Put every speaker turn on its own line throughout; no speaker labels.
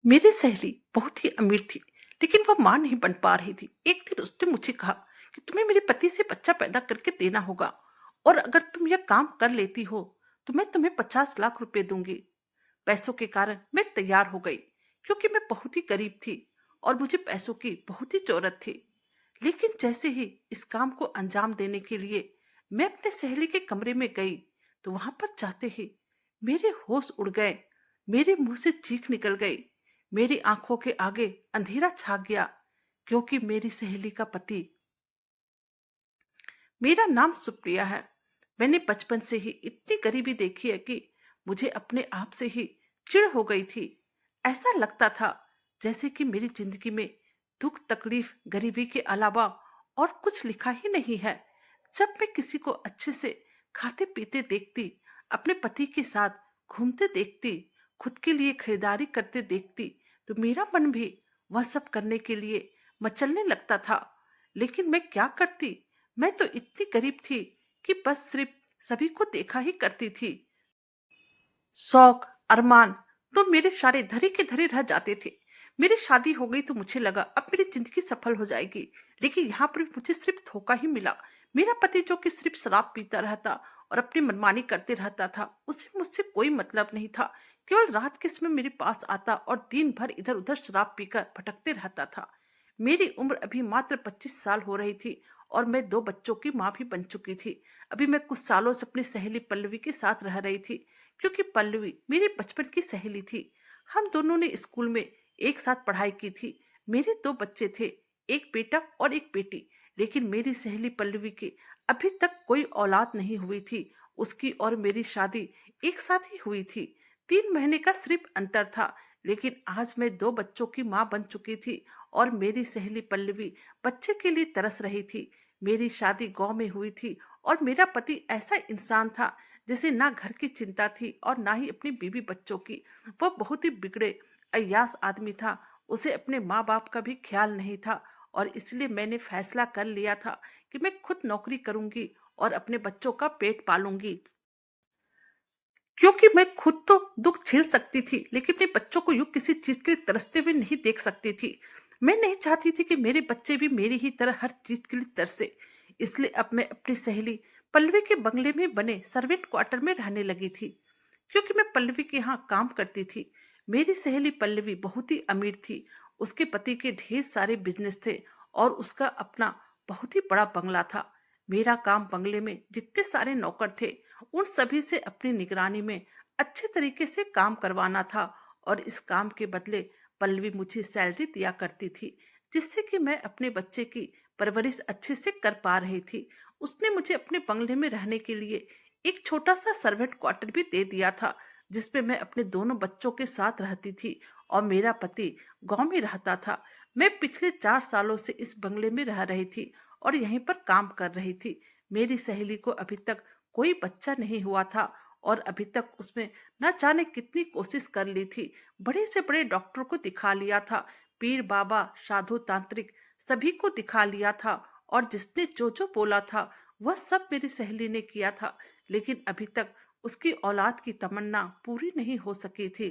मेरी सहेली बहुत ही अमीर थी, लेकिन वह मां नहीं बन पा रही थी। एक दिन उसने मुझे कहा कि तुम्हें मेरे पति से बच्चा पैदा करके देना होगा, और अगर तुम यह काम कर लेती हो तो मैं तुम्हें 50 लाख रुपए दूंगी। पैसों के कारण मैं तैयार हो गई, क्योंकि मैं बहुत ही गरीब थी और मुझे पैसों की बहुत ही जरूरत थी। लेकिन जैसे ही इस काम को अंजाम देने के लिए मैं अपने सहेली के कमरे में गई, तो वहां पर जाते ही मेरे होश उड़ गए। मेरे मुंह से चीख निकल गई। मेरी आंखों के आगे अंधेरा छा गया, क्योंकि मेरी सहेली का पति, मेरा नाम सुप्रिया है। मैंने बचपन से ही इतनी गरीबी देखी है कि मुझे अपने आप से ही चिढ़ हो गई थी। ऐसा लगता था जैसे कि मेरी जिंदगी में दुख तकलीफ गरीबी के अलावा और कुछ लिखा ही नहीं है। जब मैं किसी को अच्छे से खाते पीते देखती, अपने पति के साथ घूमते देखती, खुद के लिए खरीदारी करते देखती, तो मेरा मन भी वह सब करने के लिए मचलने लगता था। लेकिन मैं क्या करती? मैं तो इतनी गरीब थी कि बस सिर्फ सभी को देखा ही करती थी। शौक अरमान तो मेरे सारे धरे के धरे रह जाते थे। मेरी शादी हो गई तो मुझे लगा अब मेरी जिंदगी सफल हो जाएगी, लेकिन यहाँ पर मुझे सिर्फ धोखा ही मिला। मेरा पति जो कि सिर्फ शराब पीता रहता और अपनी मनमानी करते रहता था, उसे मुझसे कोई मतलब नहीं था। केवल रात के समय मेरे पास आता और दिन भर इधर उधर शराब पीकर भटकते रहता था। मेरी उम्र अभी मात्र 25 साल हो रही थी और मैं 2 बच्चों की माँ भी बन चुकी थी। अभी मैं कुछ सालों से अपनी सहेली पल्लवी के साथ रह रही थी, क्योंकि पल्लवी मेरी बचपन की सहेली थी। हम दोनों ने स्कूल में एक साथ पढ़ाई की थी। मेरे 2 बच्चे थे, एक बेटा और एक बेटी। लेकिन मेरी सहेली पल्लवी की अभी तक कोई औलाद नहीं हुई थी। उसकी और मेरी शादी एक साथ ही हुई थी। 3 महीने का सिर्फ अंतर था, लेकिन आज मैं 2 बच्चों की माँ बन चुकी थी और मेरी सहेली पल्लवी बच्चे के लिए तरस रही थी। मेरी शादी गांव में हुई थी और मेरा पति ऐसा इंसान था जिसे ना घर की चिंता थी और ना ही अपनी बीवी बच्चों की। वह बहुत ही बिगड़े अय्यास आदमी था। उसे अपने माँ बाप का भी ख्याल नहीं था, और इसलिए मैंने फैसला कर लिया था कि मैं खुद नौकरी करूंगी और अपने बच्चों का पेट पालूंगी। क्योंकि मैं खुद तो दुख झेल सकती थी, लेकिन अपने बच्चों को यूं किसी चीज के लिए तरसते हुए नहीं देख सकती थी। मैं नहीं चाहती थी कि मेरे बच्चे भी मेरी ही तरह हर चीज के लिए तरसे। इसलिए अब मैं अपनी सहेली पल्लवी के बंगले में बने सर्वेंट क्वार्टर में रहने लगी थी, क्योंकि मैं पल्लवी के यहाँ काम करती थी। मेरी सहेली पल्लवी बहुत ही अमीर थी। उसके पति के ढेर सारे बिजनेस थे और उसका अपना बहुत ही बड़ा बंगला था। मेरा काम बंगले में जितने सारे नौकर थे, उन सभी से अपनी निगरानी में अच्छे तरीके से काम करवाना था, और इस काम के बदले पल्लवी मुझे सैलरी दिया करती थी, जिससे कि मैं अपने बच्चे की परवरिश अच्छे से कर पा रही थी। उसने मुझे अपने बंगले में रहने के लिए एक छोटा सा सर्वेंट क्वार्टर भी दे दिया था, जिसपे मैं अपने दोनों बच्चों के साथ रहती थी और मेरा पति गांव में रहता था। मैं पिछले 4 सालों से इस बंगले में रह रही थी और यहीं पर काम कर रही थी। मेरी सहेली को अभी तक कोई बच्चा नहीं हुआ था, और अभी तक उसमें न जाने कितनी कोशिश कर ली थी। बड़े से बड़े डॉक्टर को दिखा लिया था, पीर बाबा साधु तांत्रिक सभी को दिखा लिया था, और जिसने जो जो बोला था वह सब मेरी सहेली ने किया था। लेकिन अभी तक उसकी औलाद की तमन्ना पूरी नहीं हो सकी थी।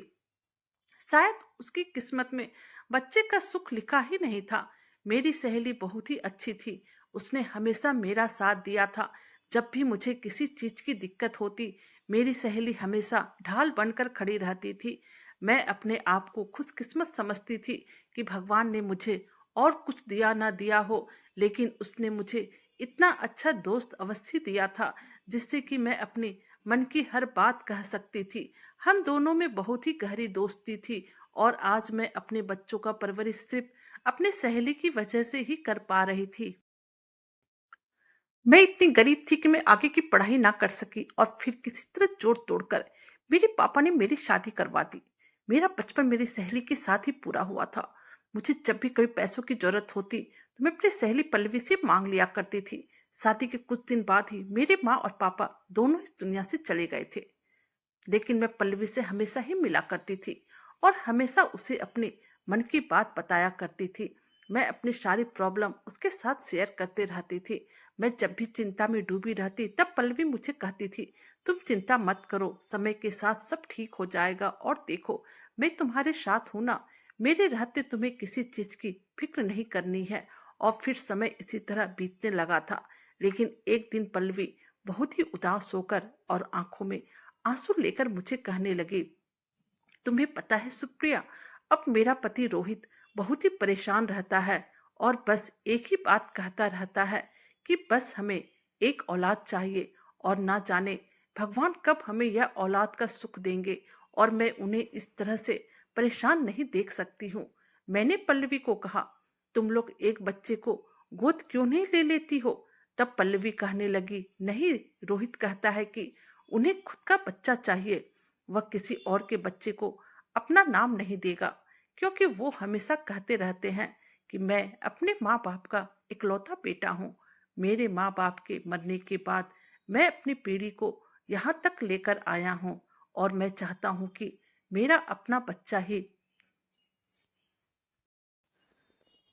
शायद उसकी किस्मत में बच्चे का सुख लिखा ही नहीं था। मेरी सहेली बहुत ही अच्छी थी। उसने हमेशा मेरा साथ दिया था। जब भी मुझे किसी चीज की दिक्कत होती, मेरी सहेली हमेशा ढाल बनकर खड़ी रहती थी। मैं अपने आप को खुशकिस्मत समझती थी कि भगवान ने मुझे और कुछ दिया ना दिया हो, लेकिन उसने मुझे इतना अच्छा दोस्त अवश्य दिया था, जिससे कि मैं अपनी मन की हर बात कह सकती थी। हम दोनों में बहुत ही गहरी दोस्ती थी, और आज मैं अपने बच्चों का परवरिश सिर्फ अपने सहेली की वजह से ही कर पा रही थी। मैं इतनी गरीब थी कि मैं आगे की पढ़ाई ना कर सकी, और फिर किसी तरह जोड़ तोड़कर मेरे पापा ने मेरी शादी करवा दी। मेरा बचपन मेरी सहेली के साथ ही पूरा हुआ था। मुझे जब भी कभी पैसों की जरूरत होती तो मैं अपनी सहेली पल्लवी से मांग लिया करती थी। शादी के कुछ दिन बाद ही मेरे माँ और पापा दोनों इस दुनिया से चले गए थे। लेकिन मैं पल्लवी से हमेशा ही मिला करती थी और हमेशा उसे अपने मन की बात बताया करती थी। मैं अपनी सारी प्रॉब्लम उसके साथ शेयर करते रहती थी। मैं जब भी चिंता में डूबी रहती तब पल्लवी मुझे कहती थी, तुम चिंता मत करो, समय के साथ सब ठीक हो जाएगा, और देखो मैं तुम्हारे साथ हूं ना। मेरे रहते तुम्हें किसी चीज की फिक्र नहीं करनी है। और फिर समय इसी तरह बीतने लगा था। लेकिन एक दिन पल्लवी बहुत ही उदास होकर और आंखों में आंसू लेकर मुझे कहने लगी, तुम्हें पता है सुप्रिया, अब मेरा पति रोहित बहुत ही परेशान रहता है और बस एक ही बात कहता रहता है कि बस हमें एक औलाद चाहिए और ना जाने भगवान कब हमें यह औलाद का सुख देंगे। और मैं उन्हें इस तरह से परेशान नहीं देख सकती हूँ। मैंने पल्लवी को कहा, तुम लोग एक बच्चे को गोद क्यों नहीं ले लेती हो? तब पल्लवी कहने लगी, नहीं, रोहित कहता है कि उन्हें खुद का बच्चा चाहिए। वह किसी और के बच्चे को अपना नाम नहीं देगा, क्योंकि वो हमेशा कहते रहते हैं कि मैं अपने माँ बाप का इकलौता बेटा हूँ। मेरे माँ बाप के मरने के बाद मैं अपनी पीढ़ी को यहाँ तक लेकर आया हूँ और मैं चाहता हूँ कि मेरा अपना बच्चा ही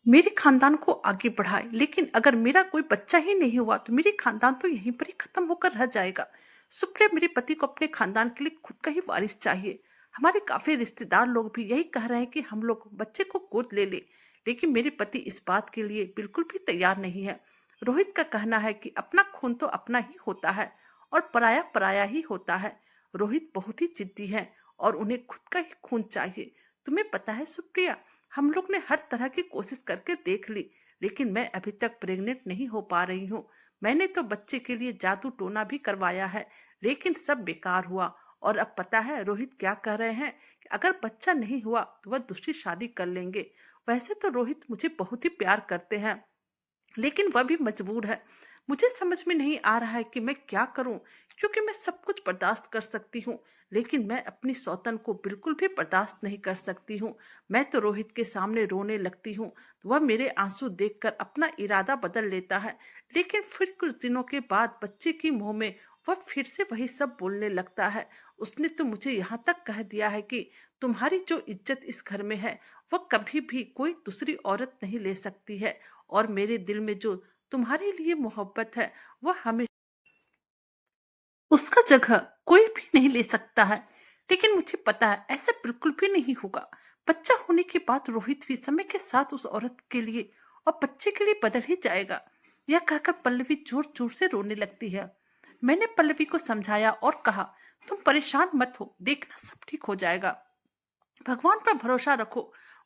मेरे खानदान को आगे बढ़ाए। लेकिन अगर मेरा कोई बच्चा ही नहीं हुआ तो मेरे खानदान तो यहीं पर ही खत्म होकर रह जाएगा। सुप्रिया, मेरे पति को अपने खानदान के लिए खुद का ही वारिस चाहिए। हमारे काफी रिश्तेदार लोग भी यही कह रहे हैं कि हम लोग बच्चे को गोद ले ले। लेकिन मेरे पति इस बात के लिए बिल्कुल भी तैयार नहीं है। रोहित का कहना है कि अपना खून तो अपना ही होता है और पराया पराया ही होता है। रोहित बहुत ही जिद्दी है और उन्हें खुद का ही खून चाहिए। तुम्हें पता है सुप्रिया, हम लोग ने हर तरह की कोशिश करके देख ली, लेकिन मैं अभी तक प्रेग्नेंट नहीं हो पा रही हूँ। मैंने तो बच्चे के लिए जादू टोना भी करवाया है, लेकिन सब बेकार हुआ। और अब पता है रोहित क्या कह रहे हैं कि अगर बच्चा नहीं हुआ तो वह दूसरी शादी कर लेंगे। वैसे तो रोहित मुझे बहुत ही प्यार करते हैं, लेकिन वह भी मजबूर है। मुझे समझ में नहीं आ रहा है कि मैं क्या करूं, क्योंकि मैं सब कुछ बर्दाश्त कर सकती हूँ, लेकिन मैं अपनी सौतन को बिल्कुल भी बर्दाश्त नहीं कर सकती हूँ। मैं तो रोहित के सामने रोने लगती हूँ तो वह मेरे आंसू देखकर अपना इरादा बदल लेता है। लेकिन फिर कुछ दिनों के बाद बच्चे की मुंह में वह फिर से वही सब बोलने लगता है। उसने तो मुझे यहाँ तक कह दिया है कि तुम्हारी जो इज्जत इस घर में है वह कभी भी कोई दूसरी औरत नहीं ले सकती है, और मेरे दिल में जो तुम्हारे लिए मोहब्बत है वह हमें उसका जगह कोई भी नहीं ले सकता है। लेकिन मुझे पता है ऐसा बिल्कुल भी नहीं होगा। बच्चा होने के बाद रोहित भी समय के साथ उस औरत के लिए और बच्चे के लिए बदल ही जाएगा। यह कहकर पल्लवी जोर जोर से रोने लगती है। मैंने पल्लवी को समझाया और कहा, तुम परेशान मत हो, देखना सब ठीक हो जाएगा। भगवान पर भरोसा रखो,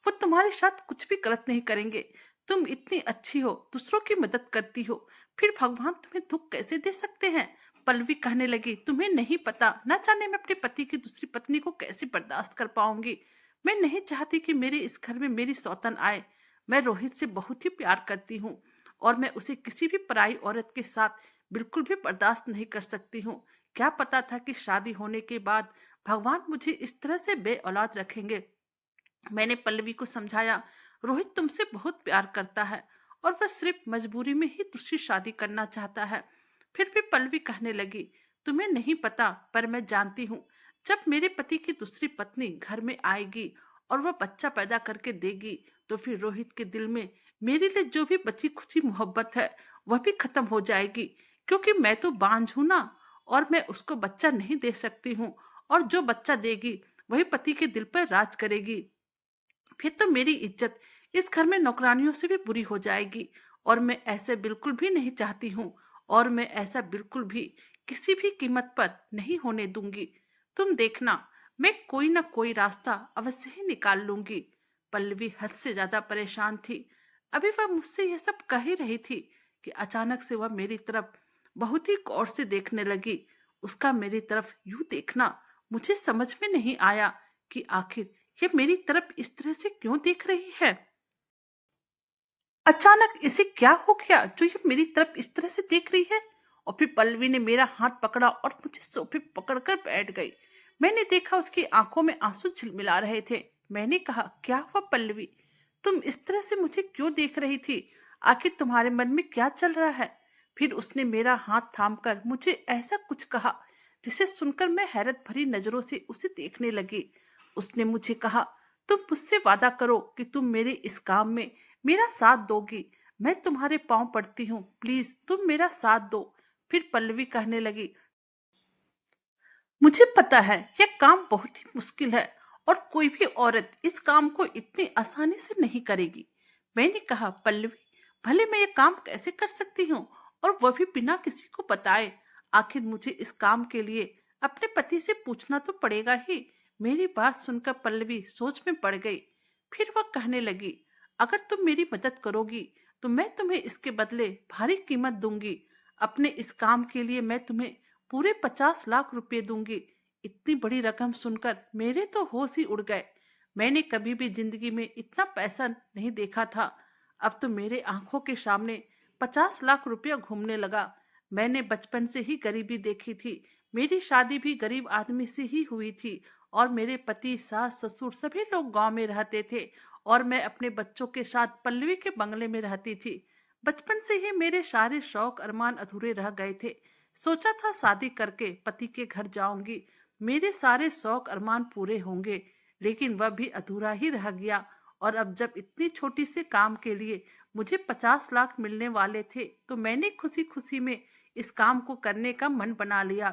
वो तुम्हारे साथ कुछ भी गलत नहीं करेंगे। तुम इतनी अच्छी हो, दूसरों की मदद करती हो, फिर भगवान तुम्हें दुख कैसे दे सकते हैं? पल्लवी कहने लगी, तुम्हें नहीं पता, न जाने मैं अपने पति की दूसरी पत्नी को कैसे बर्दाश्त कर पाऊंगी। मैं नहीं चाहती कि मेरे इस घर में मेरी सौतन आए। मैं रोहित से बहुत ही प्यार करती हूँ और मैं उसे किसी भी पराई औरत के साथ बिल्कुल भी बर्दाश्त नहीं कर सकती हूँ। क्या पता था कि शादी होने के बाद भगवान मुझे इस तरह से बे औलाद रखेंगे। मैंने पल्लवी को समझाया, रोहित तुमसे बहुत प्यार करता है और वह सिर्फ मजबूरी में ही दूसरी शादी करना चाहता है। फिर भी पल्लवी कहने लगी, तुम्हें नहीं पता पर मैं जानती हूँ, जब मेरे पति की दूसरी पत्नी घर में आएगी और वह बच्चा पैदा करके देगी तो फिर रोहित के दिल में मेरे लिए जो भी बची खुची मोहब्बत है वह भी खत्म हो जाएगी। क्योंकि मैं तो बांझ हूं ना, और मैं उसको बच्चा नहीं दे सकती हूँ। और जो बच्चा देगी वही पति के दिल पर राज करेगी। फिर तो मेरी इज्जत इस घर में नौकरानियों से भी बुरी हो जाएगी, और मैं ऐसे बिल्कुल भी नहीं चाहती हूँ। और मैं ऐसा बिल्कुल भी किसी भी कीमत पर नहीं होने दूंगी। तुम देखना, मैं कोई ना कोई रास्ता अवश्य ही निकाल लूंगी। पल्लवी हद से ज्यादा परेशान थी। अभी वह मुझसे यह सब कह ही रही थी कि अचानक से वह मेरी तरफ बहुत ही गौर से देखने लगी। उसका मेरी तरफ यूं देखना मुझे समझ में नहीं आया कि आखिर ये मेरी तरफ इस तरह से क्यों देख रही है। अचानक इसे क्या हो गया जो ये मेरी तरफ इस तरह से देख रही है? और फिर पल्लवी ने मेरा हाथ पकड़ा और मुझे सोफे पकड़कर बैठ गई। मैंने देखा उसकी आंखों में आंसू झिलमिला रहे थे। मैंने कहा, क्या हुआ पल्लवी, तुम इस तरह से मुझे क्यों देख रही थी? आखिर तुम्हारे मन में क्या चल रहा है? फिर उसने मेरा हाथ थामकर मुझे ऐसा कुछ कहा जिसे सुनकर मैं हैरत भरी नजरों से उसे देखने लगी। उसने मुझे कहा, तुम मुझसे वादा करो कि तुम मेरे इस काम में मेरा साथ दोगी। मैं तुम्हारे पांव पड़ती हूँ, प्लीज तुम मेरा साथ दो। फिर पल्लवी कहने लगी, मुझे पता है यह काम बहुत ही मुश्किल है और कोई भी औरत इस काम को इतनी आसानी से नहीं करेगी। मैंने कहा, पल्लवी, भले मैं ये काम कैसे कर सकती हूँ, और वह भी बिना किसी को बताए। आखिर मुझे इस काम के लिए अपने पति से पूछना तो पड़ेगा ही। मेरी बात सुनकर पल्लवी सोच में पड़ गई। फिर वह कहने लगी, अगर तुम मेरी मदद करोगी तो मैं तुम्हें इसके बदले भारी कीमत दूंगी। अपने इस काम के लिए मैं तुम्हें पूरे 50 लाख रुपए दूंगी। इतनी बड़ी रकम सुनकर मेरे तो होश ही उड़ गए। मैंने कभी भी जिंदगी में इतना पैसा नहीं देखा था। अब तो मेरे आंखों के सामने 50 लाख रुपया घूमने लगा। मैंने बचपन से ही गरीबी देखी थी। मेरी शादी भी गरीब आदमी से ही हुई थी, और मेरे पति, सास, ससुर सभी लोग गांव में रहते थे, और मैं अपने बच्चों के साथ पल्लवी के बंगले में रहती थी। बचपन से ही मेरे सारे शौक अरमान अधूरे रह गए थे। सोचा था शादी करके पति के घर जाऊंगी, मेरे सारे शौक अरमान पूरे होंगे, लेकिन वह भी अधूरा ही रह गया। और अब जब इतनी छोटी से काम के लिए मुझे 50 लाख मिलने वाले थे, तो मैंने खुशी खुशी में इस काम को करने का मन बना लिया।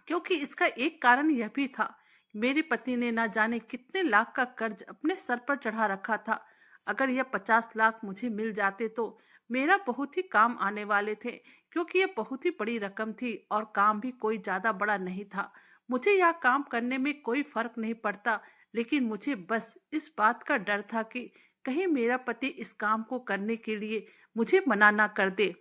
क्योंकि इसका एक कारण यह भी था, मेरे पति ने ना जाने कितने लाख का कर्ज अपने सर पर चढ़ा रखा था। अगर यह 50 लाख मुझे मिल जाते तो मेरा बहुत ही काम आने वाले थे, क्योंकि यह बहुत ही बड़ी रकम थी और काम भी कोई ज्यादा बड़ा नहीं था। मुझे यह काम करने में कोई फर्क नहीं पड़ता, लेकिन मुझे बस इस बात का डर था कि कहीं मेरा पति इस काम को करने के लिए मुझे मना ना कर दे।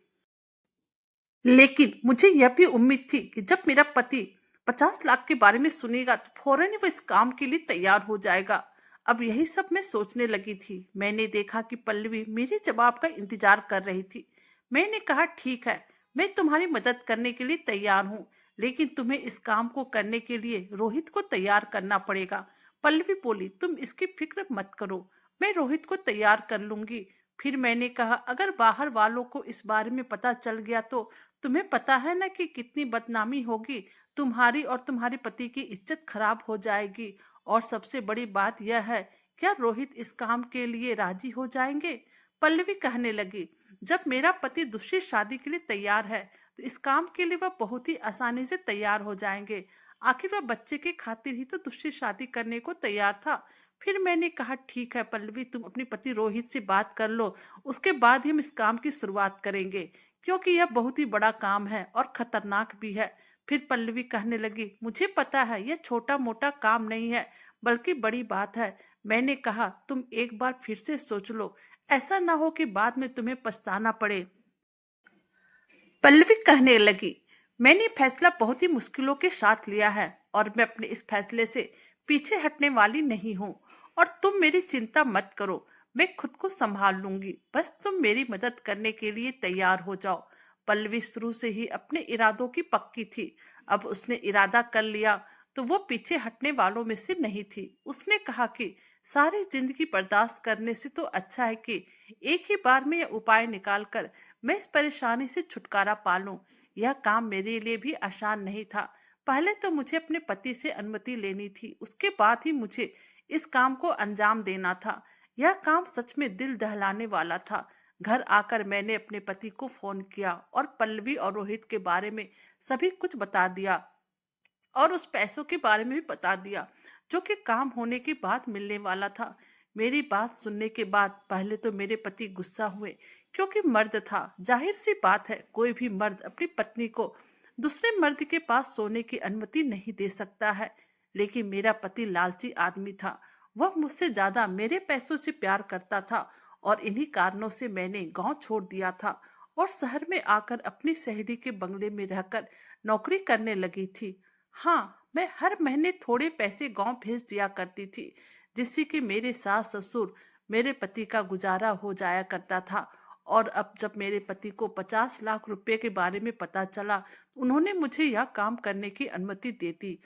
लेकिन मुझे यह भी उम्मीद थी कि जब मेरा पति 50 लाख के बारे में सुनेगा तो फौरन ही वो इस काम के लिए तैयार हो जाएगा। अब यही सब मैं सोचने लगी थी। मैंने देखा कि पल्लवी मेरे जवाब का इंतजार कर रही थी। मैंने कहा, ठीक है, मैं तुम्हारी मदद करने के लिए तैयार हूँ, लेकिन तुम्हें इस काम को करने के लिए रोहित को तैयार करना पड़ेगा। पल्लवी बोली, तुम इसकी फिक्र मत करो, मैं रोहित को तैयार कर लूंगी। फिर मैंने कहा, अगर बाहर वालों को इस बारे में पता चल गया तो तुम्हें पता है ना कि कितनी बदनामी होगी। तुम्हारी और तुम्हारे पति की इज्जत खराब हो जाएगी। और सबसे बड़ी बात यह है, क्या रोहित इस काम के लिए राजी हो जाएंगे? पल्लवी कहने लगी, जब मेरा पति दूसरी शादी के लिए तैयार है तो इस काम के लिए वह बहुत ही आसानी से तैयार हो जाएंगे। आखिर वह बच्चे के खातिर ही तो दूसरी शादी करने को तैयार था। फिर मैंने कहा, ठीक है पल्लवी, तुम अपने पति रोहित से बात कर लो, उसके बाद ही हम इस काम की शुरुआत करेंगे, क्योंकि यह बहुत ही बड़ा काम है और खतरनाक भी है। फिर पल्लवी कहने लगी, मुझे पता है यह छोटा मोटा काम नहीं है, बल्कि बड़ी बात है। मैंने कहा, तुम एक बार फिर से सोच लो, ऐसा ना हो कि बाद में तुम्हें पछताना पड़े। पल्लवी कहने लगी, मैंने फैसला बहुत ही मुश्किलों के साथ लिया है, और मैं अपने इस फैसले से पीछे हटने वाली नहीं हूँ। और तुम मेरी चिंता मत करो, मैं खुद को संभाल लूंगी, बस तुम मेरी मदद करने के लिए तैयार हो जाओ। पल्लवी शुरू से ही अपने इरादों की पक्की थी। अब उसने इरादा कर लिया तो वो पीछे हटने वालों में से नहीं थी। उसने कहा कि सारी जिंदगी बर्दाश्त करने से तो अच्छा है कि एक ही बार में यह उपाय निकाल कर मैं इस परेशानी से छुटकारा पा लूं। यह काम मेरे लिए भी आसान नहीं था। पहले तो मुझे अपने पति से अनुमति लेनी थी, उसके बाद ही मुझे इस काम को अंजाम देना था। यह काम सच में दिल दहलाने वाला था। घर आकर मैंने अपने पति को फोन किया और पल्लवी और रोहित के बारे में सभी कुछ बता दिया, और उस पैसों के बारे में भी बता दिया जो कि काम होने के बाद मिलने वाला था। मेरी बात सुनने के बाद पहले तो मेरे पति गुस्सा हुए, क्योंकि मर्द था। जाहिर सी बात है, कोई भी मर्द अपनी पत्नी को दूसरे मर्द के पास सोने की अनुमति नहीं दे सकता है। लेकिन मेरा पति लालची आदमी था। वह मुझसे ज्यादा मेरे पैसों से प्यार करता था, और इन्हीं कारणों से मैंने गांव छोड़ दिया था और शहर में आकर अपनी सहेली के बंगले में रहकर नौकरी करने लगी थी। हाँ, मैं हर महीने थोड़े पैसे गांव भेज दिया करती थी, जिससे कि मेरे सास ससुर, मेरे पति का गुजारा हो जाया करता था। और अब जब मेरे पति को 50 लाख रुपए के बारे में पता चला, उन्होंने मुझे यह काम करने की अनुमति दे दी।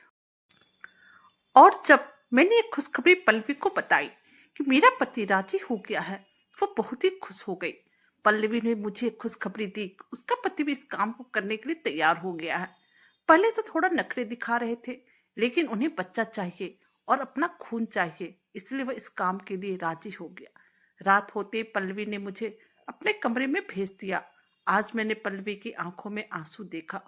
और जब मैंने ये खुशखबरी पल्लवी को बताई कि मेरा पति राजी हो गया है, वो बहुत ही खुश हो गई। पल्लवी ने मुझे खुशखबरी दी, उसका पति भी इस काम को करने के लिए तैयार हो गया है। पहले तो थोड़ा नखरे दिखा रहे थे, लेकिन उन्हें बच्चा चाहिए और अपना खून चाहिए, इसलिए वह इस काम के लिए राजी हो गया। रात होते पल्लवी ने मुझे अपने कमरे में भेज दिया। आज मैंने पल्लवी की आंखों में आंसू देखा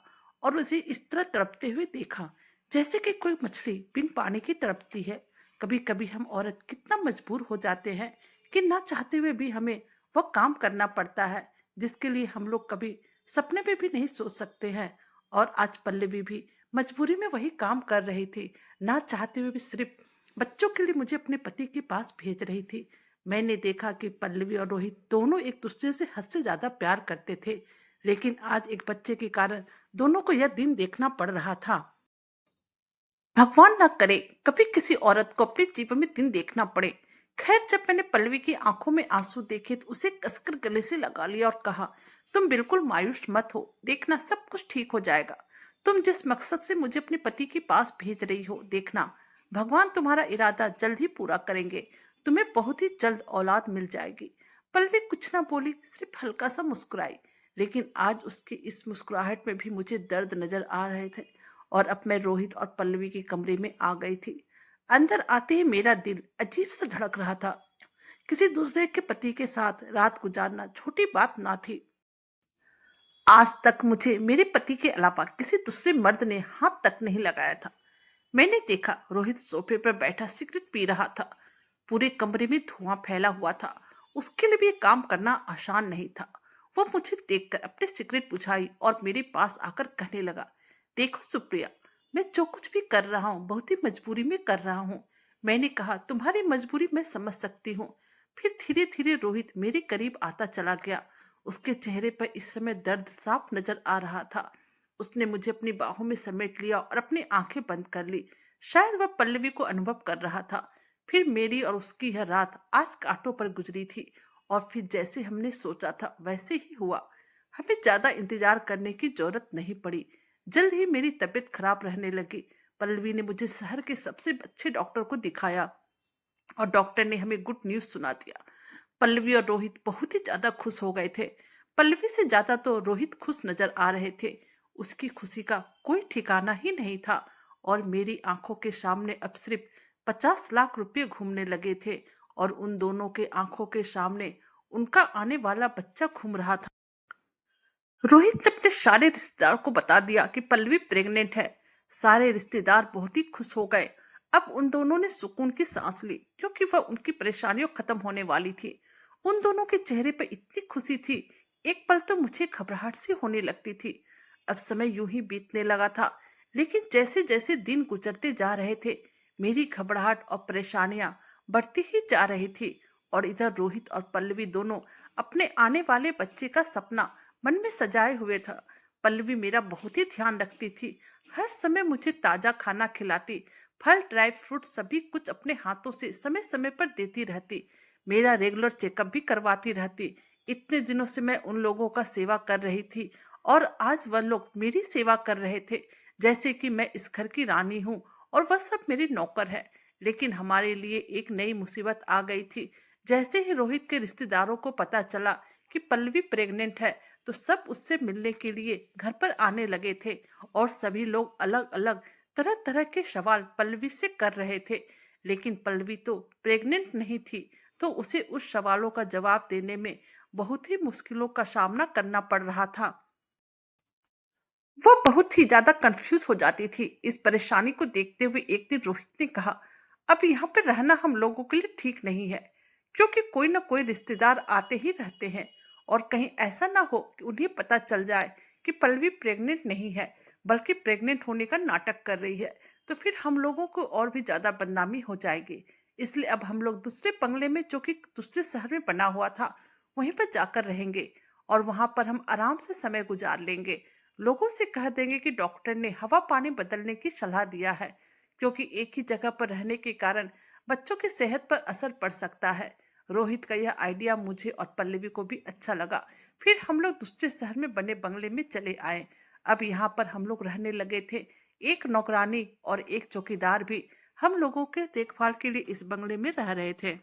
और उसे इस तरह तड़पते हुए देखा जैसे कि कोई मछली बिन पानी की तड़पती है। कभी कभी हम औरत कितना मजबूर हो जाते हैं कि ना चाहते हुए भी हमें वह काम करना पड़ता है जिसके लिए हम लोग कभी सपने में भी नहीं सोच सकते हैं। और आज पल्लवी भी मजबूरी में वही काम कर रही थी, ना चाहते हुए भी सिर्फ बच्चों के लिए मुझे अपने पति के पास भेज रही थी। मैंने देखा कि पल्लवी और रोहित दोनों एक दूसरे से हद से ज्यादा प्यार करते थे, लेकिन आज एक बच्चे के कारण दोनों को यह दिन देखना पड़ रहा था। भगवान ना करे कभी किसी औरत को अपने जीवन में दिन देखना पड़े। खैर, जब मैंने पल्लवी की आंखों में आंसू देखे तो उसे कसकर गले से लगा लिया और कहा, तुम बिल्कुल मायूस मत हो, देखना सब कुछ ठीक हो जाएगा। तुम जिस मकसद से मुझे अपने पति के पास भेज रही हो, देखना भगवान तुम्हारा इरादा जल्द ही पूरा करेंगे। तुम्हें बहुत ही जल्द औलाद मिल जाएगी। पल्लवी कुछ ना बोली, सिर्फ हल्का सा मुस्कुराई, लेकिन आज उसकी इस मुस्कुराहट में भी मुझे दर्द नजर आ रहे थे। और अब मैं रोहित और पल्लवी के कमरे में आ गई थी। अंदर आते ही मेरा दिल अजीब सा धड़क रहा था। किसी दूसरे के पति के साथ रात गुजारना छोटी बात ना थी। आज तक मुझे मेरे पति के अलावा किसी दूसरे मर्द ने हाथ तक नहीं लगाया था। मैंने देखा रोहित सोफे पर बैठा सिगरेट पी रहा था। पूरे कमरे में धुआं फैला हुआ था। उसके लिए भी ये काम करना आसान नहीं था। वो मुझे देखकर अपनी सिगरेट बुझाई और मेरे पास आकर कहने लगा, देखो सुप्रिया, मैं जो कुछ भी कर रहा हूँ बहुत ही मजबूरी में कर रहा हूँ। मैंने कहा, तुम्हारी मजबूरी मैं समझ सकती हूँ। फिर धीरे धीरे रोहित मेरे करीब आता चला गया। उसके चेहरे पर इस समय दर्द साफ नजर आ रहा था। उसने मुझे अपनी बाहों में समेट लिया और अपनी आंखें बंद कर ली। शायद वह पल्लवी को अनुभव कर रहा था। फिर मेरी और उसकी यह रात आज कांटों पर गुजरी थी। और फिर जैसे हमने सोचा था वैसे ही हुआ। हमें ज्यादा इंतजार करने की जरूरत नहीं पड़ी। जल्द ही मेरी तबीयत खराब रहने लगी। पल्लवी ने मुझे शहर के सबसे अच्छे डॉक्टर को दिखाया और डॉक्टर ने हमें गुड न्यूज सुना दिया। पल्लवी और रोहित बहुत ही ज्यादा खुश हो गए थे। पल्लवी से ज्यादा तो रोहित खुश नजर आ रहे थे। उसकी खुशी का कोई ठिकाना ही नहीं था। और मेरी आंखों के सामने अब सिर्फ 50 लाख रुपए घूमने लगे थे। और उन दोनों के आंखों के सामने उनका आने वाला बच्चा घूम रहा था। रोहित ने अपने सारे रिश्तेदार को बता दिया कि पल्लवी प्रेग्नेंट है। सारे रिश्तेदार बहुत ही खुश हो गए। अब उन दोनों ने सुकून की सांस ली, क्योंकि वह उनकी परेशानियों खत्म होने वाली थी। उन दोनों के चेहरे पर इतनी खुशी थी, एक पल तो मुझे घबराहट सी होने लगती थी। अब समय यूं ही बीतने लगा था, लेकिन जैसे जैसे दिन गुजरते जा रहे थे, मेरी घबराहट और परेशानियां बढ़ती ही जा रही थी। और इधर रोहित और पल्लवी दोनों अपने आने वाले बच्चे का सपना मन में सजाए हुए था। पल्लवी मेरा बहुत ही ध्यान रखती थी। हर समय मुझे ताजा खाना खिलाती, फल, ड्राई फ्रूट सभी कुछ अपने हाथों से समय समय पर देती रहती। मेरा रेगुलर चेकअप भी करवाती रहती। इतने दिनों से मैं उन लोगों का सेवा कर रही थी और आज वह लोग मेरी सेवा कर रहे थे, जैसे कि मैं इस घर की रानी हूँ और वह सब मेरे नौकर है। लेकिन हमारे लिए एक नई मुसीबत आ गई थी। जैसे ही रोहित के रिश्तेदारों को पता चला कि पल्लवी प्रेग्नेंट है, तो सब उससे मिलने के लिए घर पर आने लगे थे। और सभी लोग अलग अलग तरह तरह के सवाल पल्लवी से कर रहे थे। लेकिन पल्लवी तो प्रेग्नेंट नहीं थी, तो उसे उस सवालों का जवाब देने में बहुत ही मुश्किलों का सामना करना पड़ रहा था। वो बहुत ही ज्यादा कंफ्यूज हो जाती थी। इस परेशानी को देखते हुए एक दिन रोहित ने कहा, अब यहाँ पर रहना हम लोगों के लिए ठीक नहीं है, क्योंकि कोई ना कोई रिश्तेदार आते ही रहते हैं। और कहीं ऐसा ना हो कि उन्हें पता चल जाए कि पल्लवी प्रेग्नेंट नहीं है, बल्कि प्रेग्नेंट होने का नाटक कर रही है, तो फिर हम लोगों को और भी ज्यादा बदनामी हो जाएगी। इसलिए अब हम लोग दूसरे बंगले में, जो कि दूसरे शहर में बना हुआ था, वहीं पर जाकर रहेंगे। और वहां पर हम आराम से समय गुजार लेंगे। लोगों से कह देंगे कि डॉक्टर ने हवा पानी बदलने की सलाह दिया है, क्योंकि एक ही जगह पर रहने के कारण बच्चों की सेहत पर असर पड़ सकता है। रोहित का यह आइडिया मुझे और पल्लवी को भी अच्छा लगा। फिर हम लोग दूसरे शहर में बने बंगले में चले आए। अब यहाँ पर हम लोग रहने लगे थे। एक नौकरानी और एक चौकीदार भी हम लोगों के देखभाल के लिए इस बंगले में रह रहे थे।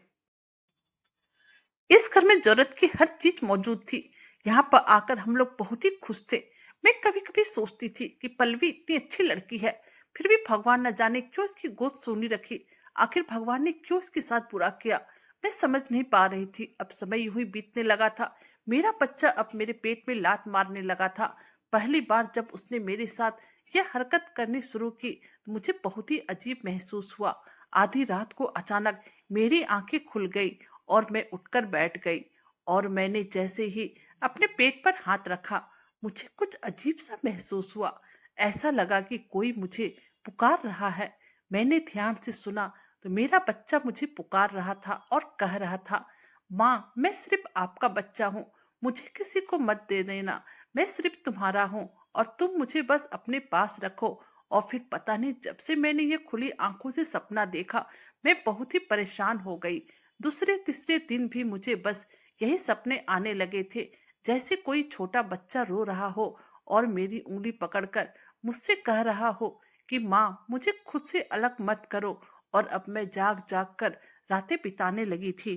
इस घर में जरूरत की हर चीज मौजूद थी। यहाँ पर आकर हम लोग बहुत ही खुश थे। मैं कभी कभी सोचती थी कि पल्लवी इतनी अच्छी लड़की है, फिर भी भगवान न जाने क्यों इसकी गोद सोनी रखी। आखिर भगवान ने क्यों इसके साथ बुरा किया, मैं समझ नहीं पा रही थी। अब समय यूं ही बीतने लगा था। मेरा बच्चा अब मेरे पेट में लात मारने लगा था। पहली बार जब उसने मेरे साथ यह हरकत करनी शुरू की, तो मुझे बहुत ही अजीब महसूस हुआ। आधी रात को अचानक मेरी आंखें खुल गई और मैं उठकर बैठ गई और मैंने जैसे ही अपने पेट पर हाथ रखा, मुझे कुछ अजीब सा महसूस हुआ। ऐसा लगा कि कोई मुझे पुकार रहा है। मैंने ध्यान से सुना तो मेरा बच्चा मुझे पुकार रहा था और कह रहा था, माँ, मैं सिर्फ आपका बच्चा हूँ, मुझे किसी को मत दे देना, मैं सिर्फ तुम्हारा हूँ और तुम मुझे बस अपने पास रखो। और फिर पता नहीं, जब से मैंने ये खुली आंखों से सपना देखा, मैं बहुत ही परेशान हो गई। दूसरे तीसरे दिन भी मुझे बस यही सपने आने लगे थे, जैसे कोई छोटा बच्चा रो रहा हो और मेरी उंगली पकड़कर मुझसे कह रहा हो कि माँ, मुझे खुद से अलग मत करो। और अब मैं जाग जाग कर रातें बिताने लगी थी,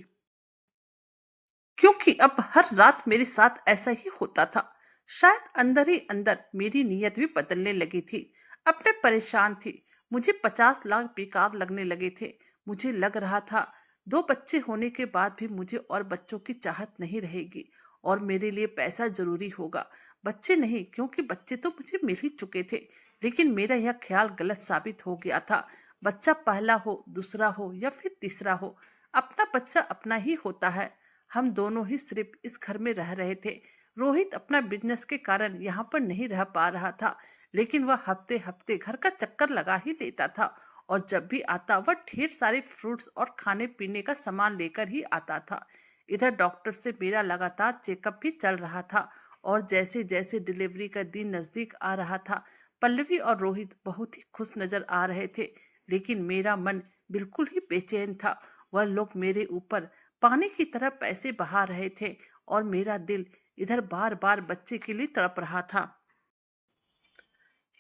क्योंकि अब हर रात मेरे साथ ऐसा ही होता था। शायद अंदर ही अंदर मेरी नीयत भी बदलने लगी थी। अब मैं परेशान थी। मुझे 50 लाख बेकार लगने लगे थे। मुझे लग रहा था 2 बच्चे होने के बाद भी मुझे और बच्चों की चाहत नहीं रहेगी और मेरे लिए पैसा जरूरी होगा। बच्चे नहीं, क्योंकि बच्चे तो मुझे मिल ही चुके थे, लेकिन मेरा यह ख्याल गलत साबित हो गया था। बच्चा पहला हो, दूसरा हो या फिर तीसरा हो, अपना बच्चा अपना ही होता है। हम दोनों ही सिर्फ इस घर में रह रहे थे। रोहित अपना बिजनेस के कारण यहाँ पर नहीं रह पा रहा था, लेकिन वह हफ्ते हफ्ते घर का चक्कर लगा ही लेता था और जब भी आता वह ढेर सारे फ्रूट्स और खाने पीने का सामान लेकर ही आता था। इधर डॉक्टर से मेरा लगातार चेकअप भी चल रहा था और जैसे जैसे डिलीवरी का दिन नजदीक आ रहा था, पल्लवी और रोहित बहुत ही खुश नजर आ रहे थे, लेकिन मेरा मन बिल्कुल ही बेचैन था। वह लोग मेरे ऊपर पानी की तरह पैसे बहा रहे थे और मेरा दिल इधर बार बार बच्चे के लिए तड़प रहा था।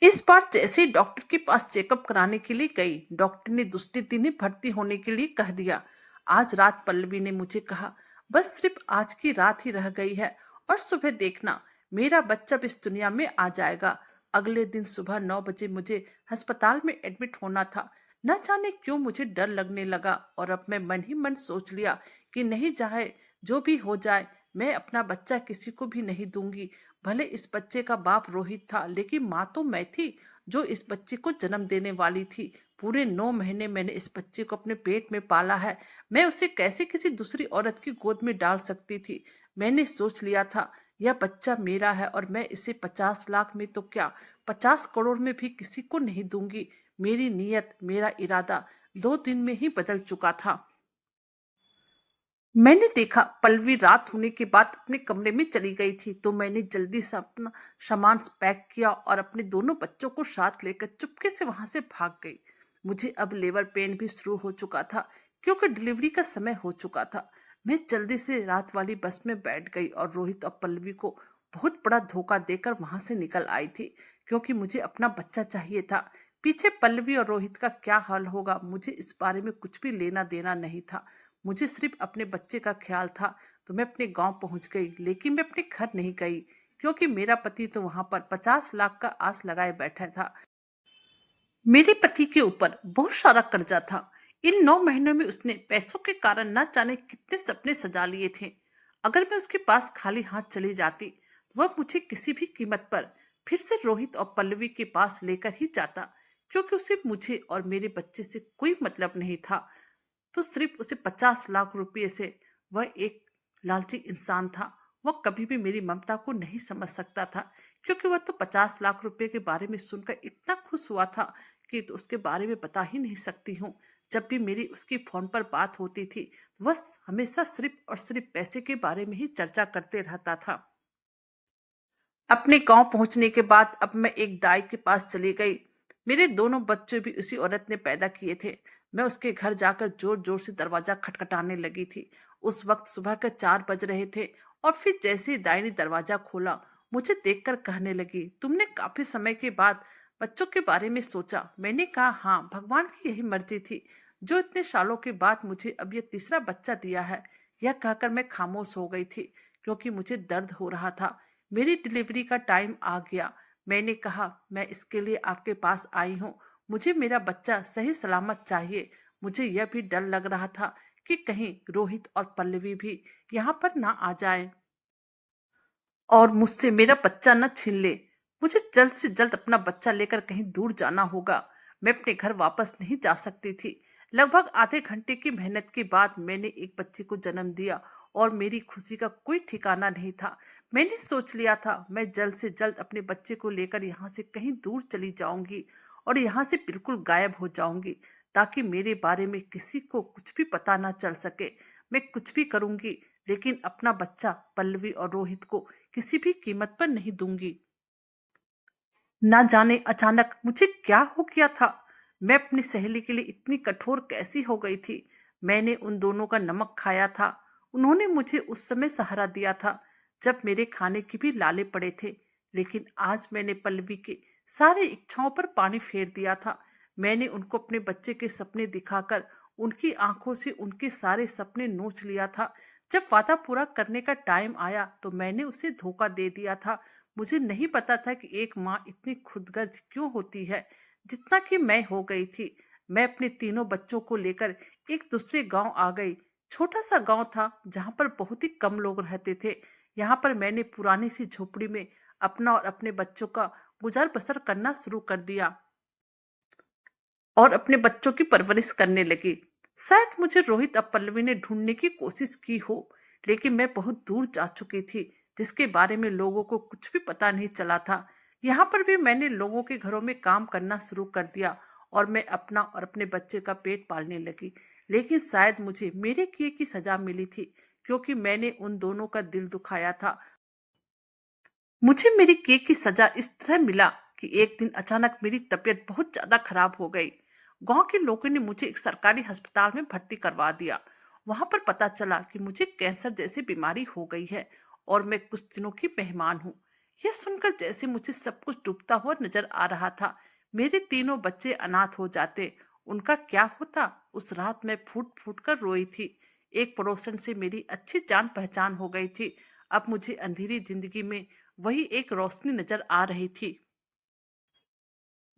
इस बार जैसे ही डॉक्टर के पास चेकअप कराने के लिए गई, डॉक्टर ने दूसरे दिन ही भर्ती होने के लिए कह दिया। आज रात पल्लवी ने मुझे कहा, बस सिर्फ आज की रात ही रह गई है और सुबह देखना मेरा बच्चा भी इस दुनिया में आ जाएगा। अगले दिन सुबह 9 बजे मुझे अस्पताल में एडमिट होना था। न जाने क्यों मुझे डर लगने लगा और अब मैं मन ही मन सोच लिया कि नहीं, चाहे जो भी हो जाए, मैं अपना बच्चा किसी को भी नहीं दूंगी। भले इस बच्चे का बाप रोहित था, लेकिन माँ तो मैं थी जो इस बच्चे को जन्म देने वाली थी। पूरे 9 महीने मैंने इस बच्चे को अपने पेट में पाला है। मैं उसे कैसे किसी दूसरी औरत की गोद में डाल सकती थी। मैंने सोच लिया था यह बच्चा मेरा है और मैं इसे 50 लाख में तो क्या, 50 करोड़ में भी किसी को नहीं दूंगी। मेरी नीयत, मेरा इरादा 2 दिन में ही बदल चुका था। मैंने देखा पल्लवी रात होने के बाद अपने कमरे में चली गई थी, तो मैंने जल्दी से अपना सामान पैक किया और अपने दोनों बच्चों को साथ लेकर चुपके से वहां से भाग गई। मुझे अब लेबर पेन भी शुरू हो चुका था, क्योंकि डिलीवरी का समय हो चुका था। मैं जल्दी से रात वाली बस में बैठ गई और रोहित और पल्लवी को बहुत बड़ा धोखा देकर वहां से निकल आई थी, क्योंकि मुझे अपना बच्चा चाहिए था। पीछे पल्लवी और रोहित का क्या हाल होगा, मुझे इस बारे में कुछ भी लेना देना नहीं था। मुझे सिर्फ अपने बच्चे का ख्याल था। तो मैं अपने गांव पहुंच गई, लेकिन मैं अपने घर नहीं गई, क्योंकि मेरा पति तो वहां पर 50 लाख का आस लगाए बैठा था। मेरे पति के ऊपर बहुत सारा कर्जा था। इन 9 महीनों में उसने पैसों के कारण न जाने कितने सपने सजा लिए थे। अगर मैं उसके पास खाली हाथ चली जाती, तो वह मुझे किसी भी कीमत पर फिर से रोहित और पल्लवी के पास लेकर ही जाता, क्योंकि उसे मुझे और मेरे बच्चे से कोई मतलब नहीं था। तो सिर्फ उसे 50 लाख रुपये से, वह एक लालची इंसान था। वह कभी भी मेरी ममता को नहीं समझ सकता था, क्योंकि वह तो 50 लाख रुपये के बारे में सुनकर इतना खुश हुआ था कि तो उसके बारे में बता ही नहीं सकती हूँ। जब भी मेरी उसकी फोन पर बात होती थी, वह हमेशा सिर्फ और सिर्फ पैसे के बारे में ही चर्चा करते रहता था। अपने गांव पहुंचने के बाद अब मैं एक दाई के पास चली गई। मेरे दोनों बच्चे भी उसी औरत ने पैदा किए थे। मैं उसके घर जाकर जोर जोर से दरवाजा खटखटाने लगी थी। उस वक्त सुबह के 4 बज रहे थे और फिर जैसे ही दाई ने दरवाजा खोला, मुझे देखकर कहने लगी, तुमने काफी समय के बाद बच्चों के बारे में सोचा। मैंने कहा, हाँ, भगवान की यही मर्जी थी जो इतने सालों के बाद मुझे अब ये तीसरा बच्चा दिया है। यह कहकर मैं खामोश हो गई थी, क्योंकि मुझे दर्द हो रहा था। मेरी डिलीवरी का टाइम आ गया। मैंने कहा, मैं इसके लिए आपके पास आई हूँ। मुझे मेरा बच्चा सही सलामत चाहिए। मुझे यह भी डर लग रहा था कि कहीं रोहित और पल्लवी भी यहाँ पर ना आ जाए और मुझसे मेरा बच्चा न छीन ले। मुझे जल्द से जल्द अपना बच्चा लेकर कहीं दूर जाना होगा। मैं अपने घर वापस नहीं जा सकती थी। लगभग आधे घंटे की मेहनत के बाद मैंने एक बच्चे को जन्म दिया और मेरी खुशी का कोई ठिकाना नहीं था। मैंने सोच लिया था मैं जल्द से जल्द अपने बच्चे को लेकर यहाँ से कहीं दूर चली जाऊंगी और यहाँ से बिल्कुल गायब हो जाऊंगी, ताकि मेरे बारे में किसी को कुछ भी पता ना चल सके। मैं कुछ भी करूंगी, लेकिन अपना बच्चा पल्लवी और रोहित को किसी भी कीमत पर नहीं दूंगी। ना जाने अचानक मुझे क्या हो गया था। मैं अपनी सहेली के लिए इतनी कठोर कैसी हो गई थी। मैंने उन दोनों का नमक खाया था। उन्होंने मुझे उस समय सहारा दिया था जब मेरे खाने की भी लाले पड़े थे। लेकिन आज मैंने पल्लवी के सारे इच्छाओं पर पानी फेर दिया था। मैंने उनको अपने बच्चे के सपने दिखाकर उनकी आंखों से उनके सारे सपने नोच लिया था। जब वादा पूरा करने का टाइम आया तो मैंने उसे धोखा दे दिया था। मुझे नहीं पता था कि एक माँ इतनी खुदगर्ज क्यों होती है, जितना कि मैं हो गई थी। मैं अपने तीनों बच्चों को लेकर एक दूसरे गांव आ गई। छोटा सा गांव था जहां पर बहुत ही कम लोग रहते थे। यहाँ पर मैंने पुरानी सी झोपड़ी में अपना और अपने बच्चों का गुजार बसर करना शुरू कर दिया और अपने बच्चों की परवरिश करने लगी। शायद मुझे रोहित और पल्लवी ने ढूंढने की कोशिश की हो, लेकिन मैं बहुत दूर जा चुकी थी, जिसके बारे में लोगों को कुछ भी पता नहीं चला था। यहाँ पर भी मैंने लोगों के घरों में काम करना शुरू कर दिया और मैं अपना और अपने बच्चे का पेट पालने लगी। लेकिन शायद मुझे मेरे किए की सजा मिली थी, क्योंकि मैंने उन दोनों का दिल दुखाया था। मुझे मेरी केक की सजा इस तरह मिला कि एक दिन अचानक मेरी तबीयत बहुत ज्यादा खराब हो गई। गांव के लोगों ने मुझे एक सरकारी अस्पताल में भर्ती करवा दिया। वहां पर पता चला कि मुझे कैंसर जैसी बीमारी हो गई है और मैं कुछ दिनों की मेहमान हूँ। यह सुनकर जैसे मुझे सब कुछ डूबता हुआ नजर आ रहा था। मेरे तीनों बच्चे अनाथ हो जाते, उनका क्या होता। उस रात मैं फूट फूट कर रोई थी। एक पड़ोसन से मेरी अच्छी जान पहचान हो गई थी। अब मुझे अंधेरी जिंदगी में वही एक रोशनी नजर आ रही थी।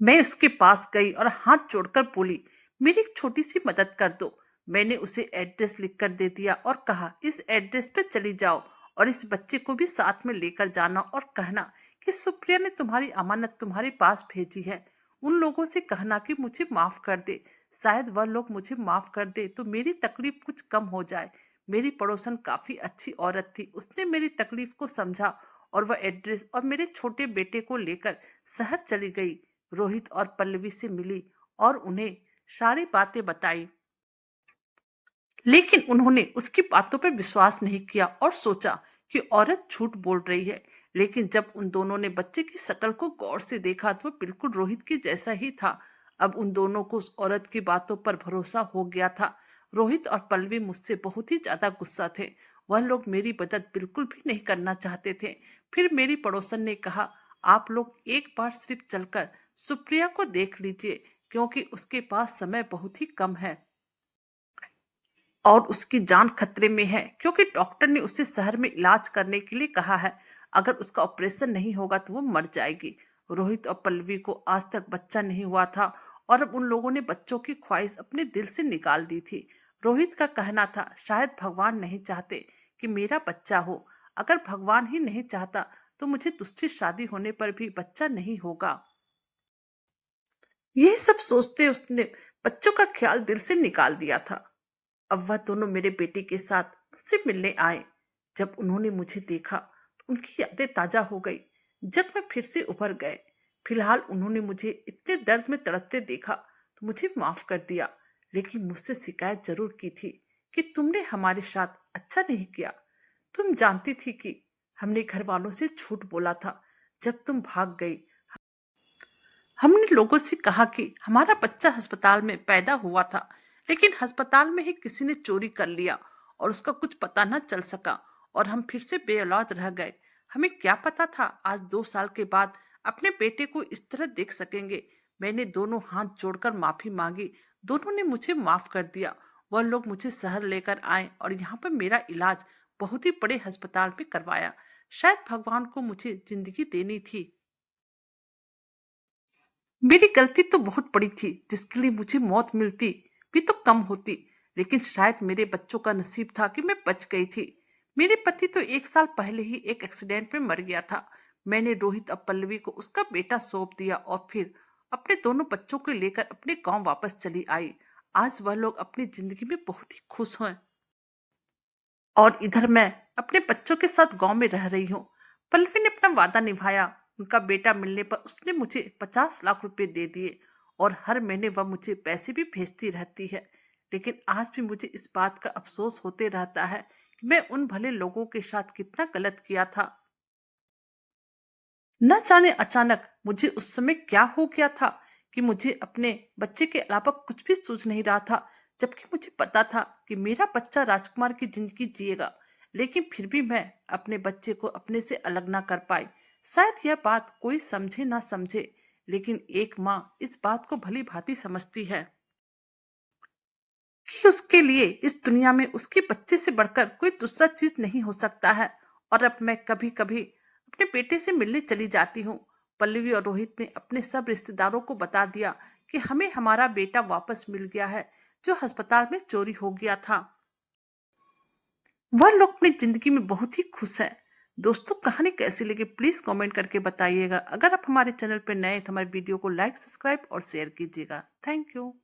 मैं उसके पास गई और हाथ जोड़कर बोली, मेरी एक छोटी सी मदद कर दो। मैंने उसे एड्रेस लिखकर दे दिया और कहा, इस एड्रेस पे चली जाओ और इस बच्चे को भी साथ में लेकर जाना और कहना कि सुप्रिया ने तुम्हारी अमानत तुम्हारे पास भेजी है। उन लोगों से कहना कि मुझे माफ कर दे। शायद वह लोग मुझे माफ कर दे तो मेरी तकलीफ कुछ कम हो जाए। मेरी पड़ोसन काफी अच्छी औरत थी। उसने मेरी तकलीफ को समझा और वह एड्रेस और मेरे छोटे बेटे को लेकर शहर चली गई। रोहित और पल्लवी से मिली और उन्हें सारी बातें बताई, लेकिन उन्होंने उसकी बातों पर विश्वास नहीं किया और सोचा कि औरत झूठ बोल रही है। लेकिन जब उन दोनों ने बच्चे की शक्ल को गौर से देखा तो वह बिल्कुल रोहित के जैसा ही था। अब उन दोनों को उस औरत की बातों पर भरोसा हो गया था। रोहित और पल्लवी मुझसे बहुत ही ज्यादा गुस्सा थे। वह लोग मेरी मदद बिल्कुल भी नहीं करना चाहते थे। फिर मेरी पड़ोसन ने कहा, आप लोग एक बार सिर्फ चलकर सुप्रिया को देख लीजिए, क्योंकि उसके पास समय बहुत ही कम है और उसकी जान खतरे में है, क्योंकि डॉक्टर ने उसे शहर में इलाज करने के लिए कहा है। अगर उसका ऑपरेशन नहीं होगा तो वो मर जाएगी। रोहित और पल्लवी को आज तक बच्चा नहीं हुआ था और अब उन लोगों ने बच्चों की ख्वाहिश अपने दिल से निकाल दी थी। रोहित का कहना था, शायद भगवान नहीं चाहते कि मेरा बच्चा हो। अगर भगवान ही नहीं चाहता तो मुझे दूसरी शादी होने पर भी बच्चा नहीं होगा। यही सब सोचते उसने बच्चों का ख्याल दिल से निकाल दिया था। अब वह दोनों मेरे बेटे के साथ मुझसे मिलने आए। जब उन्होंने मुझे देखा तो उनकी यादें ताजा हो गई। जब मैं फिर से उभर गए। फिलहाल उन्होंने मुझे इतने दर्द में तड़पते देखा तो मुझे माफ कर दिया, लेकिन मुझसे शिकायत जरूर की थी कि तुमने हमारे साथ अच्छा नहीं किया। तुम जानती थी कि हमने घर वालों से झूठ बोला था जब तुम भाग गई। हमने लोगों से कहा कि हमारा बच्चा अस्पताल में पैदा हुआ था, लेकिन अस्पताल में ही किसी ने चोरी कर लिया और उसका कुछ पता न चल सका और हम फिर से बेऔलाद रह गए। हमें क्या पता था आज 2 साल के बाद अपने बेटे को इस तरह देख सकेंगे। मैंने दोनों हाथ जोड़कर माफी मांगी। दोनों ने मुझे माफ कर दिया। वह लोग मुझे शहर लेकर आए और यहाँ पर मेरा इलाज बहुत ही बड़े अस्पताल में करवाया। शायद भगवान को मुझे जिंदगी देनी थी। मेरी गलती तो बहुत बड़ी थी, जिसके लिए मुझे मौत मिलती भी तो कम होती। लेकिन शायद मेरे बच्चों का नसीब था कि मैं बच गई थी। मेरे पति तो 1 साल पहले ही एक एक्सीडेंट में मर गया था। मैंने रोहित और पल्लवी को उसका बेटा सौंप दिया और फिर अपने दोनों बच्चों को लेकर अपने गांव वापस चली आई। आज वह लोग अपनी जिंदगी में बहुत ही खुश हैं और इधर मैं अपने बच्चों के साथ गांव में रह रही हूँ। पल्लवी ने अपना वादा निभाया। उनका बेटा मिलने पर उसने मुझे 50 लाख रुपए दे दिए और हर महीने वह मुझे पैसे भी भेजती रहती है। लेकिन आज भी मुझे इस बात का अफसोस होते रहता है कि मैं उन भले लोगों के साथ कितना गलत किया था। न जाने अचानक मुझे उस समय क्या हो गया था कि मुझे अपने बच्चे के अलावा कुछ भी सूझ नहीं रहा था, जबकि मुझे पता था कि मेरा बच्चा राजकुमार की जिंदगी जिएगा। लेकिन फिर भी मैं अपने बच्चे को अपने से अलग ना कर पाई। शायद यह बात कोई समझे ना समझे, लेकिन एक माँ इस बात को भली भांति समझती है कि उसके लिए इस दुनिया में उसके बच्चे से बढ़कर कोई दूसरा चीज नहीं हो सकता है। और अब मैं कभी कभी अपने बेटे से मिलने चली जाती हूँ। पल्लवी और रोहित ने अपने सब रिश्तेदारों को बता दिया कि हमें हमारा बेटा वापस मिल गया है, जो अस्पताल में चोरी हो गया था। वह लोग अपनी जिंदगी में बहुत ही खुश हैं। दोस्तों, कहानी कैसी लगी प्लीज कमेंट करके बताइएगा। अगर आप हमारे चैनल पर नए हैं तो हमारे वीडियो को लाइक, सब्सक्राइब और शेयर कीजिएगा। Thank you.